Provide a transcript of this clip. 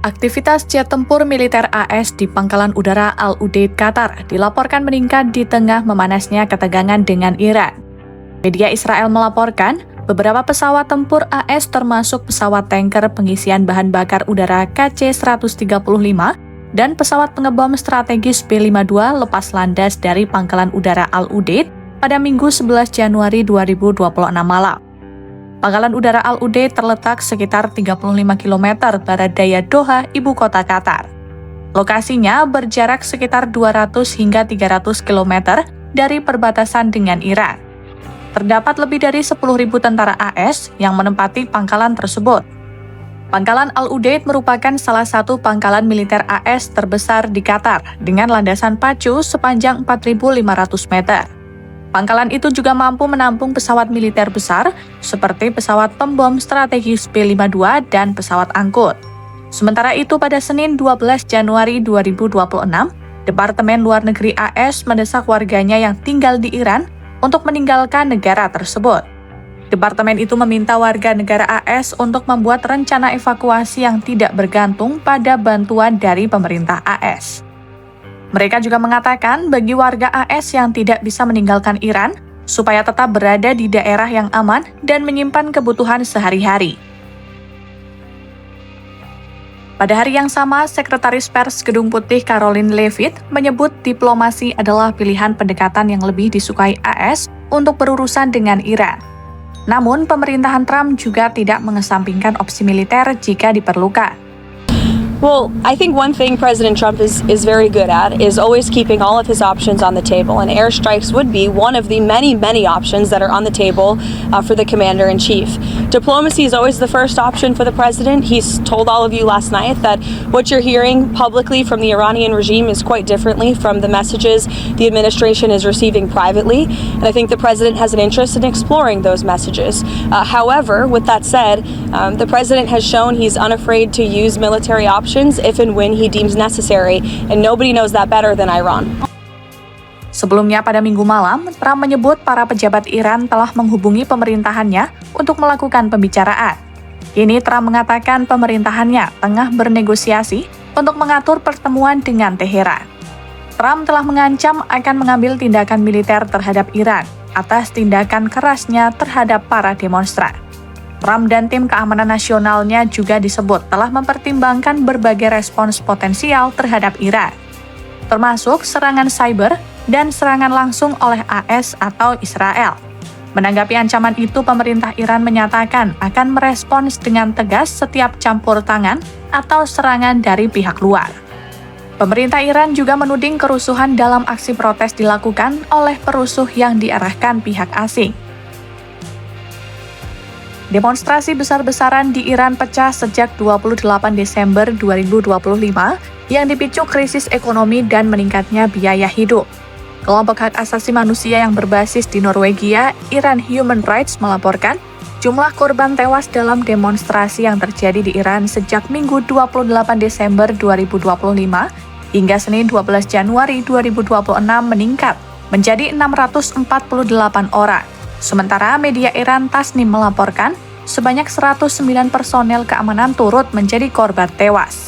Aktivitas jet tempur militer AS di Pangkalan Udara Al-Udeid, Qatar dilaporkan meningkat di tengah memanasnya ketegangan dengan Iran. Media Israel melaporkan, beberapa pesawat tempur AS termasuk pesawat tanker pengisian bahan bakar udara KC-135 dan pesawat pengebom strategis B-52 lepas landas dari Pangkalan Udara Al-Udeid pada Minggu 11 Januari 2026 malam. Pangkalan Udara Al-Udeid terletak sekitar 35 km barat daya Doha, ibu kota Qatar. Lokasinya berjarak sekitar 200 hingga 300 km dari perbatasan dengan Iran. Terdapat lebih dari 10.000 tentara AS yang menempati pangkalan tersebut. Pangkalan Al-Udeid merupakan salah satu pangkalan militer AS terbesar di Qatar dengan landasan pacu sepanjang 4.500 meter. Pangkalan itu juga mampu menampung pesawat militer besar seperti pesawat pembom strategis B-52 dan pesawat angkut. Sementara itu pada Senin 12 Januari 2026, Departemen Luar Negeri AS mendesak warganya yang tinggal di Iran untuk meninggalkan negara tersebut. Departemen itu meminta warga negara AS untuk membuat rencana evakuasi yang tidak bergantung pada bantuan dari pemerintah AS. Mereka juga mengatakan bagi warga AS yang tidak bisa meninggalkan Iran, supaya tetap berada di daerah yang aman dan menyimpan kebutuhan sehari-hari. Pada hari yang sama, Sekretaris Pers Gedung Putih Karoline Leavitt menyebut diplomasi adalah pilihan pendekatan yang lebih disukai AS untuk berurusan dengan Iran. Namun, pemerintahan Trump juga tidak mengesampingkan opsi militer jika diperlukan. Well, I think one thing President Trump is very good at is always keeping all of his options on the table, and airstrikes would be one of the many options that are on the table for the commander-in-chief. Diplomacy is always the first option for the president. He's told all of you last night that what you're hearing publicly from the Iranian regime is quite differently from the messages the administration is receiving privately, and I think the president has an interest in exploring those messages. However, with that said, the president has shown he's unafraid to use military options if and when he deems necessary, and nobody knows that better than Iran. Sebelumnya pada Minggu malam, Trump menyebut para pejabat Iran telah menghubungi pemerintahannya untuk melakukan pembicaraan. Kini Trump mengatakan pemerintahannya tengah bernegosiasi untuk mengatur pertemuan dengan Teheran. Trump telah mengancam akan mengambil tindakan militer terhadap Iran atas tindakan kerasnya terhadap para demonstran. Trump dan tim keamanan nasionalnya juga disebut telah mempertimbangkan berbagai respons potensial terhadap Iran, termasuk serangan cyber dan serangan langsung oleh AS atau Israel. Menanggapi ancaman itu, pemerintah Iran menyatakan akan merespons dengan tegas setiap campur tangan atau serangan dari pihak luar. Pemerintah Iran juga menuding kerusuhan dalam aksi protes dilakukan oleh perusuh yang diarahkan pihak asing. Demonstrasi besar-besaran di Iran pecah sejak 28 Desember 2025 yang dipicu krisis ekonomi dan meningkatnya biaya hidup. Kelompok hak asasi manusia yang berbasis di Norwegia, Iran Human Rights melaporkan jumlah korban tewas dalam demonstrasi yang terjadi di Iran sejak Minggu 28 Desember 2025 hingga Senin 12 Januari 2026 meningkat menjadi 648 orang. Sementara media Iran Tasnim melaporkan sebanyak 109 personel keamanan turut menjadi korban tewas.